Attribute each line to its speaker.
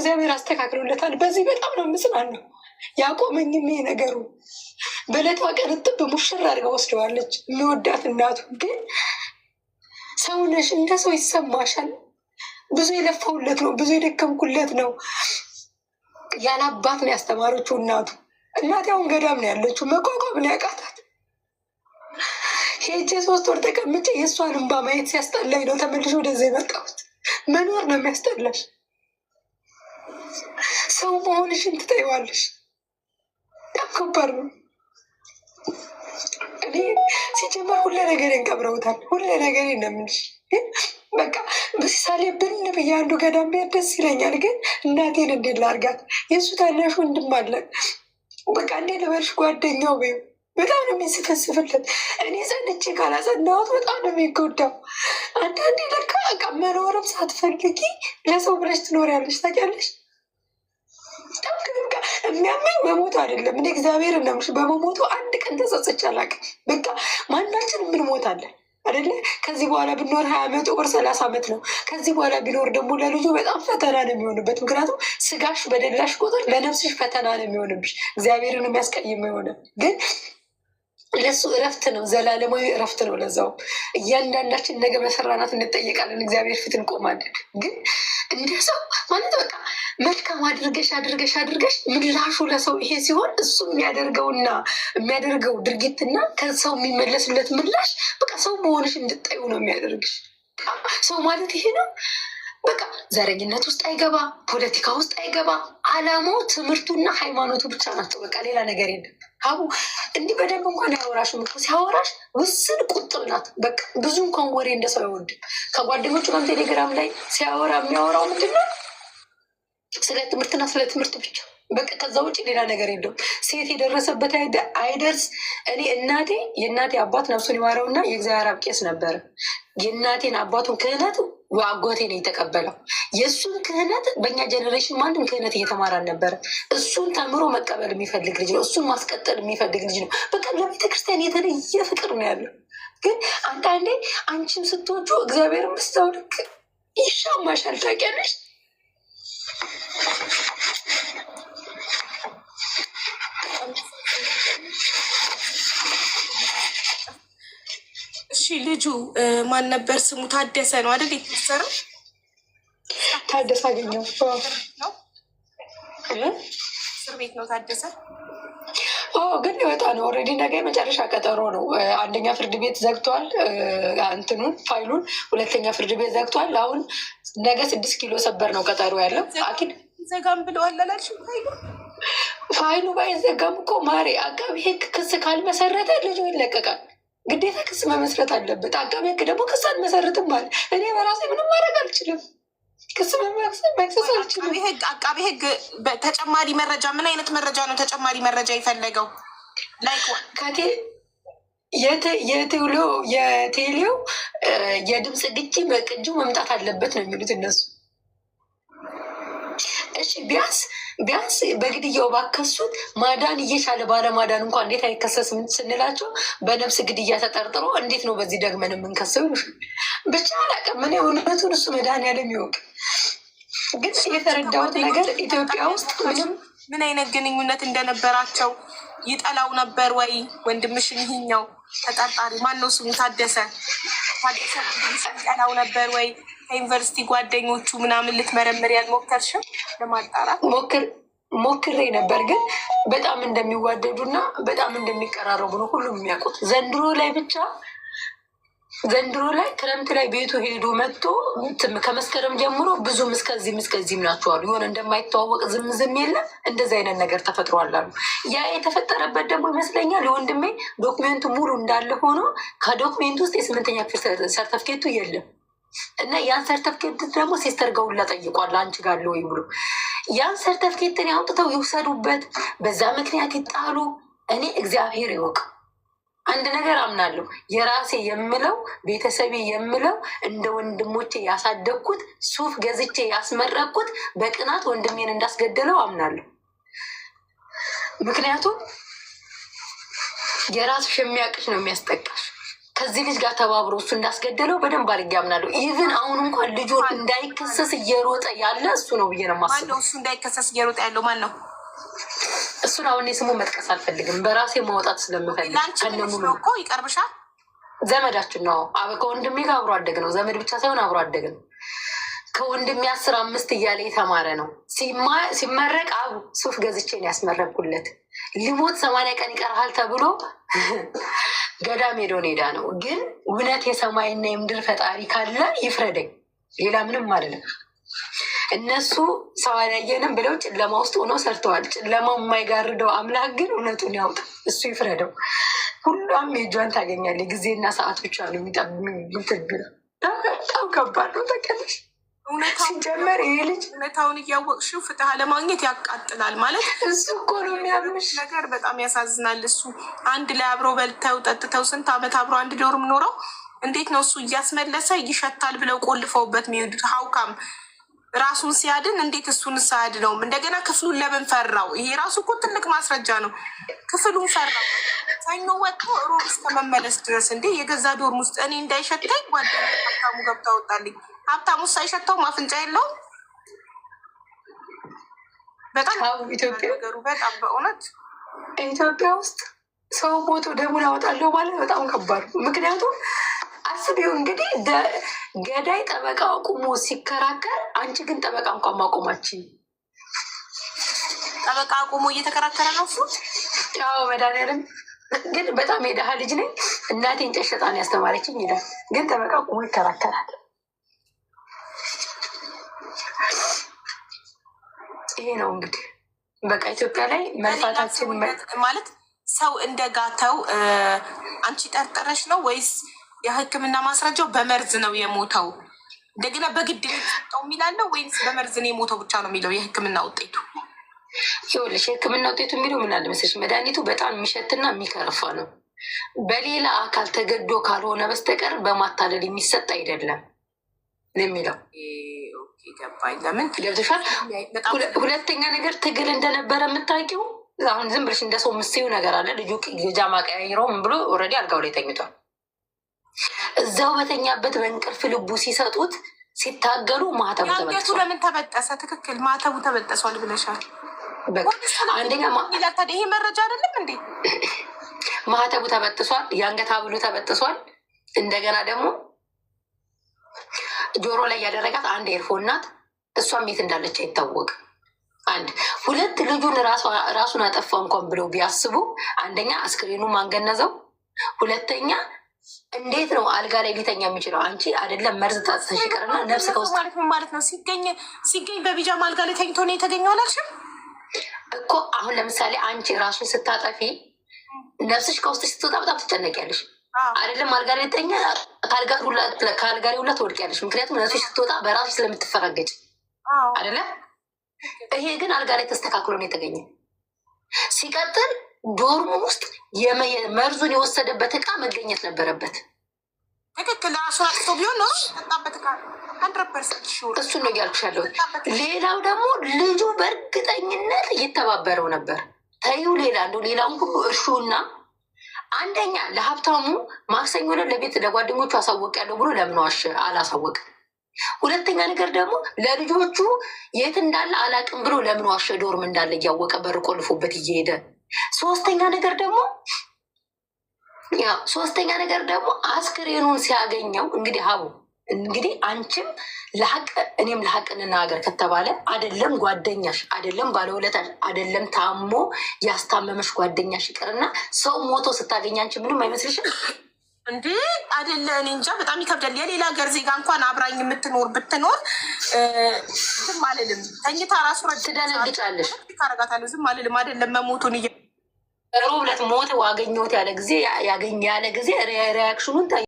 Speaker 1: እግዚአብሔር አስተካክሎለታል። በዚህ በጣም ነው የምጽናናው። ያቆመኝም ይሄ ነገሩ። በዕለቷ ቀን እጥብ ሙሽራ አድርጋ ወስደዋለች የሚወዳት እናቱ። ግን ሰውነሽ እንደ ሰው ይሰማሻል። ብዙ የለፋውለት ነው፣ ብዙ የደከምኩለት ነው። ያለ አባት ነው ያስተማረችው እናቱ። እናቴ አሁን ገዳም ነው ያለችው። መቋቋም ነው ያቃታት። ሄጄ 3 ወር ተቀምጬ የእሷን እንባ ማየት ሲያስጠላኝ ነው ተመልሼ ወደዛ የመጣሁት። መኖር ነው የሚያስጠላሽ። ሰው መሆንሽን ትጠይዋለሽ። በጣም ከባድ ነው። እኔ ሲጀመር ሁሌ ነገሬን ቀብረውታል። ሁሌ ነገሬ እንደምልሽ በቃ ምሳሌ ብን ብዬ አንዱ ገዳም ብሄድ ደስ ይለኛል። ግን እናቴን እንዴት ላርጋት? የእሱ ታናሽ ወንድም አለ። በቃ እንዴ ልበልሽ፣ ጓደኛው ወይም በጣም ነው የሚስፈስፍለት። እኔ ጸንቼ ካላጸናሁት በጣም ነው የሚጎዳው። አንዳንዴ ለካ በቃ መኖርም ሳትፈልጊ ለሰው ብለሽ ትኖሪያለሽ። ታውቂያለሽ? በጣም በቃ የሚያመኝ መሞቱ አይደለም። እኔ እግዚአብሔር እንደምሽ በመሞቱ አንድ ቀን ተጸጽቼ አላውቅም። በቃ ማናችን እንሞታለን አይደለ? ከዚህ በኋላ ብኖር 20 ዓመት ወር 30 ዓመት ነው። ከዚህ በኋላ ቢኖር ደግሞ ለልጁ በጣም ፈተና ነው የሚሆንበት። ምክንያቱም ስጋሽ በደላሽ ቁጥር ለነፍስሽ ፈተና ነው የሚሆንብሽ። እግዚአብሔርን የሚያስቀይም የሆነ ግን ለሱ እረፍት ነው፣ ዘላለማዊ እረፍት ነው። ለዛው እያንዳንዳችን ነገ በሰራናት እንጠየቃለን፣ እግዚአብሔር ፊት እንቆማለን። ግን እንደ ሰው ማለት በቃ መልካም አድርገሽ ምላሹ ለሰው ይሄ ሲሆን እሱ የሚያደርገው ድርጊትና ከሰው የሚመለስለት ምላሽ በቃ ሰው መሆንሽ እንድጠዩ ነው የሚያደርግሽ። ሰው ማለት ይሄ ነው። በቃ ዘረኝነት ውስጥ አይገባ፣ ፖለቲካ ውስጥ አይገባ። አላማው ትምህርቱና ሃይማኖቱ ብቻ ናቸው። በቃ ሌላ ነገር የለም። ሀቡ እንዲህ በደንብ እንኳን ያወራሽም እኮ ሲያወራሽ ውስን ቁጥብ ናት። በቃ ብዙ እንኳን ወሬ እንደሰው አይወድም። ከጓደኞቹ ጋርም ቴሌግራም ላይ ሲያወራ የሚያወራው ምንድን ነው? ስለ ትምህርትና ስለ ትምህርት ብቻ። በቃ ከዛ ውጭ ሌላ ነገር የለውም። ሴት የደረሰበት አይደርስ። እኔ የእናቴ አባት ነፍሱን ይማረውና የእግዚአብሔር አብ ቄስ ነበረ። የእናቴን አባቱን ክህነት አጎቴ ነው የተቀበለው። የእሱን ክህነት በእኛ ጀኔሬሽን ማንም ክህነት እየተማረ አልነበረ። እሱን ተምሮ መቀበል የሚፈልግ ልጅ ነው። እሱን ማስቀጠል የሚፈልግ ልጅ ነው። በቃ ለቤተክርስቲያን የተለየ ፍቅር ነው ያለው። ግን አንዳንዴ አንቺም ስትወጁ እግዚአብሔር መስታወልክ ይሻማሻል። ታውቂያለሽ?
Speaker 2: እሺ ልጁ ማን ነበር ስሙ? ታደሰ ነው አይደል የተሰረው?
Speaker 1: ታደሰ አገኘው
Speaker 2: እስር ቤት ነው ታደሰ።
Speaker 1: ግን ሊወጣ ነው። ኦልሬዲ ነገ የመጨረሻ ቀጠሮ ነው። አንደኛ ፍርድ ቤት ዘግቷል እንትኑን ፋይሉን፣ ሁለተኛ ፍርድ ቤት ዘግቷል። አሁን ነገ 6 ኪሎ ሰበር ነው ቀጠሮ ያለው። አኪድ
Speaker 2: ዘጋም ብለዋል አላልሽም?
Speaker 1: ፋይሉ ባይዘጋም እኮ ማሬ አቃቢ ሕግ ክስ ካልመሰረተ ልጁ ይለቀቃል። ግዴታ ክስ መመስረት አለበት። አቃቢ ሕግ ደግሞ ክስ አልመሰረትም ማለት እኔ በራሴ ምንም ማድረግ አልችልም። ክስ መክሰስ አልችልም።
Speaker 2: አቃቢ ሕግ ተጨማሪ መረጃ ምን አይነት መረጃ ነው ተጨማሪ መረጃ የፈለገው?
Speaker 1: የቴሌው የድምፅ ግጭ በቅጁ መምጣት አለበት ነው የሚሉት እነሱ። እሺ ቢያንስ በግድያው ባከሱት ማዳን እየቻለ ባለማዳን እንኳን እንዴት አይከሰስም ስንላቸው በነፍስ ግድያ ተጠርጥሮ እንዴት ነው በዚህ ደግመን የምንከሰው ይሉሻል። ብቻ አላውቅም እኔ እውነቱን እሱ መድኃኒዓለም ይወቅ። ግን የተረዳሁት ነገር ኢትዮጵያ ውስጥ
Speaker 2: ምን አይነት ግንኙነት እንደነበራቸው ይጠላው ነበር ወይ ወንድምሽን? ይሄኛው ተጠርጣሪ ማነው ስሙ? ታደሰ ይጠላው ነበር ወይ? ከዩኒቨርሲቲ ጓደኞቹ ምናምን ልትመረምር ያልሞከርሽም? ለማጣራት
Speaker 1: ሞክሬ ነበር። ግን በጣም እንደሚዋደዱና በጣም እንደሚቀራረቡ ነው ሁሉም የሚያውቁት። ዘንድሮ ላይ ክረምት ላይ ቤቱ ሄዶ መጥቶ ከመስከረም ጀምሮ ብዙም እስከዚህም ናቸዋሉ። የሆነ እንደማይተዋወቅ ዝም የለም። እንደዚህ አይነት ነገር ተፈጥሯል አሉ። ያ የተፈጠረበት ደግሞ ይመስለኛል የወንድሜ ዶክሜንቱ ሙሉ እንዳለ ሆኖ ከዶክሜንቱ ውስጥ የ8ኛ ክፍል ሰርተፍኬቱ የለም እና ያን ሰርተፍኬት ደግሞ ሲስተር ገውላ ጠይቋል። አንቺ ጋር አለ ወይ ብሎ ያን ሰርተፍኬትን ያውጥተው ይውሰዱበት፣ በዛ ምክንያት ይጣሉ። እኔ እግዚአብሔር ይወቅ። አንድ ነገር አምናለሁ። የራሴ የምለው ቤተሰቤ የምለው እንደ ወንድሞቼ ያሳደግኩት ሱፍ ገዝቼ ያስመረቅኩት በቅናት ወንድሜን እንዳስገደለው አምናለሁ። ምክንያቱም የራስሽ የሚያውቅሽ ነው የሚያስጠቃሽ።
Speaker 3: ከዚህ ልጅ ጋር ተባብሮ እሱ እንዳስገደለው በደንብ አድርጌ አምናለሁ። ኢቭን አሁን እንኳን ልጁን እንዳይከሰስ እየሮጠ ያለ እሱ ነው ብዬ ነው የማስበው።
Speaker 2: ማነው እሱ እንዳይከሰስ እየሮጠ ያለው ማን ነው?
Speaker 3: እሱን አሁን ስሙ መጥቀስ አልፈልግም፣ በራሴ ማውጣት ስለምፈልግ።
Speaker 2: ከነሙሉ እኮ ይቀርብሻል።
Speaker 3: ዘመዳችን ነው። ከወንድሜ ጋር አብሮ አደግ ነው። ዘመድ ብቻ ሳይሆን አብሮ አደግ ነው። ከወንድሜ 10-5 እያለ የተማረ ነው። ሲመረቅ አቡ ሱፍ ገዝቼን ያስመረቅኩለት። ሊሞት 80 ቀን ይቀርሃል ተብሎ ገዳም ሄዳ ነው። ግን እውነት የሰማይና የምድር ፈጣሪ ካለ ይፍረደኝ፣ ሌላ ምንም አይደለም። እነሱ ሰው አላየንም ብለው ጨለማ ውስጥ ሆነው ሰርተዋል። ጨለማው የማይጋርደው አምላክ ግን እውነቱን ያውጣ፣ እሱ ይፍረደው። ሁሏም የእጇን ታገኛለች። ጊዜና ሰዓት ብቻ ነው የሚጠብቅ። በጣም ከባድ ነው። ተቀለሽ ሲጀመር ይሄ ልጅ
Speaker 2: እውነታውን እያወቅሽው ፍትህ ለማግኘት ያቃጥላል ማለት
Speaker 3: እሱ እኮ ነው የሚያምሽ
Speaker 2: ነገር። በጣም ያሳዝናል። እሱ አንድ ላይ አብረው በልተው ጠጥተው ስንት ዓመት አብረው አንድ ዶርም ኖረው እንዴት ነው እሱ እያስመለሰ ይሸታል ብለው ቆልፈውበት የሚሄዱት? ሀውካም ራሱን ሲያድን እንዴት እሱን ሳያድነውም? እንደገና ክፍሉን ለምን ፈራው? ይሄ ራሱ እኮ ትልቅ ማስረጃ ነው። ክፍሉን ፈራው። ሰኞ ወጥቶ ሮብ እስከመመለስ ድረስ እንዴ የገዛ ዶርም ውስጥ እኔ እንዳይሸተኝ ጓደኛ ሀብታሙ ገብታ ወጣልኝ። ሀብታሙ ሳይሸተውም አፍንጫ የለውም። በጣም
Speaker 3: ኢትዮጵያ
Speaker 2: ነገሩ በጣም በእውነት
Speaker 3: ኢትዮጵያ ውስጥ ሰው ሞቶ ደሙን ያወጣለሁ ማለት በጣም ከባድ። ምክንያቱም አስቢው እንግዲህ ገዳይ ጠበቃ አቁሞ ሲከራከር፣ አንቺ ግን ጠበቃ እንኳን ማቆማችን።
Speaker 2: ጠበቃ አቁሞ እየተከራከረ ነው እሱ።
Speaker 3: ያው መድኃኒዓለም ግን በጣም የደሃ ልጅ ነኝ እናቴን ጨሸጣን ያስተማረችኝ ይላል። ግን ጠበቃ አቁሞ ይከራከራል። ይሄ ነው እንግዲህ በቃ ኢትዮጵያ ላይ መልፋታችን
Speaker 2: ማለት ሰው እንደ ጋተው አንቺ ጠርጥረሽ ነው ወይስ የሕክምና ማስረጃው በመርዝ ነው የሞተው? እንደገና በግድ ሰጠው የሚላለው ወይስ በመርዝ ነው የሞተው ብቻ ነው የሚለው የሕክምና ውጤቱ?
Speaker 3: ይኸውልሽ የሕክምና ውጤቱ የሚለው ምን አለ መሰለሽ፣ መድኃኒቱ በጣም የሚሸትና የሚከረፋ ነው። በሌላ አካል ተገዶ ካልሆነ በስተቀር በማታለል የሚሰጥ አይደለም የሚለው
Speaker 2: ይገባኝ። ለምን
Speaker 3: ገብቶሻል? ሁለተኛ ነገር ትግል እንደነበረ የምታውቂው አሁን ዝም ብለሽ እንደ ሰው ምስዩ ነገር አለ። ልጁ ጃማ ቀያይረው ምን ብሎ ኦልሬዲ አልጋው ላይ ተኝቷል። እዛው በተኛበት በእንቅልፍ ልቡ ሲሰጡት ሲታገሉ ማህተቡ ተበጠሰ።
Speaker 2: ለምን ተበጠሰ? ትክክል ማህተቡ ተበጠሷል ብለሻል።
Speaker 3: አንደኛ
Speaker 2: ይሄ መረጃ አይደለም እንዴ?
Speaker 3: ማህተቡ ተበጥሷል። የአንገት ሀብሉ ተበጥሷል። እንደገና ደግሞ ጆሮ ላይ ያደረጋት አንድ ኤርፎን ናት። እሷም የት እንዳለች አይታወቅም። አንድ ሁለት ልጁን ራሱን አጠፋ እንኳን ብለው ቢያስቡ አንደኛ አስክሬኑ ማንገነዘው፣ ሁለተኛ እንዴት ነው አልጋ ላይ ሊተኛ የሚችለው? አንቺ አይደለም መርዝ ታጽተሽ ይቀርና ነፍስ ከውስጥ
Speaker 2: ማለት ነው ሲገኝ በቢጃማ አልጋ ላይ ተኝቶ ነው የተገኘው አላልሽም
Speaker 3: እኮ? አሁን ለምሳሌ አንቺ ራሱን ስታጠፊ ነፍስሽ ከውስጥ ስትወጣ በጣም ትጨነቂያለሽ። አይደለም አልጋ ላይ ተኛ ከአልጋ ላይ ሁላ ትወድቂያለሽ። ምክንያቱም ነፍስሽ ስትወጣ በራስሽ ስለምትፈራገጭ አይደለ? ይሄ ግን አልጋ ላይ ተስተካክሎ ነው የተገኘ። ሲቀጥል ዶርሙ ውስጥ መርዙን የወሰደበት እቃ መገኘት ነበረበት።
Speaker 2: ትክክል። ራሱ አጥቶ ቢሆን ኖሮ ጠጣበት እቃ 100%
Speaker 3: እሱን ነው እያልኩሽ ያለሁት። ሌላው ደግሞ ልጁ በእርግጠኝነት እየተባበረው ነበር። ተይው ሌላ እንደው ሌላውን ሁሉ እርሹና አንደኛ ለሀብታሙ ማክሰኞ ዕለት ለቤት ለጓደኞቹ አሳወቅ ያለው ብሎ ለምን ዋሸ? አላሳወቅም። ሁለተኛ ነገር ደግሞ ለልጆቹ የት እንዳለ አላቅም ብሎ ለምን ዋሸ? ዶርም እንዳለ እያወቀ በር ቆልፎበት እየሄደ። ሶስተኛ ነገር ደግሞ አስክሬኑን ሲያገኘው እንግዲህ ሀቡ እንግዲህ አንቺም ለሀቅ እኔም ለሀቅ እንናገር ከተባለ አይደለም ጓደኛሽ አይደለም ባለውለታሽ አይደለም ታሞ ያስታመመሽ ጓደኛሽ ይቅርና ሰው ሞቶ ስታገኝ አንቺ ምንም አይመስልሽም
Speaker 2: እንዴ? አይደለ? እኔ እንጃ በጣም ይከብዳል። የሌላ ሀገር ዜጋ እንኳን አብራኝ ብትኖር ዝም አልልም። ተኝታ ራሱ
Speaker 3: ትደነግጫለሽ።
Speaker 2: ካረጋታለሁ ዝም አልልም። አይደለም መሞቱን
Speaker 3: ሮብለት ሞት አገኘሁት ያለ ጊዜ ሪያክሽኑን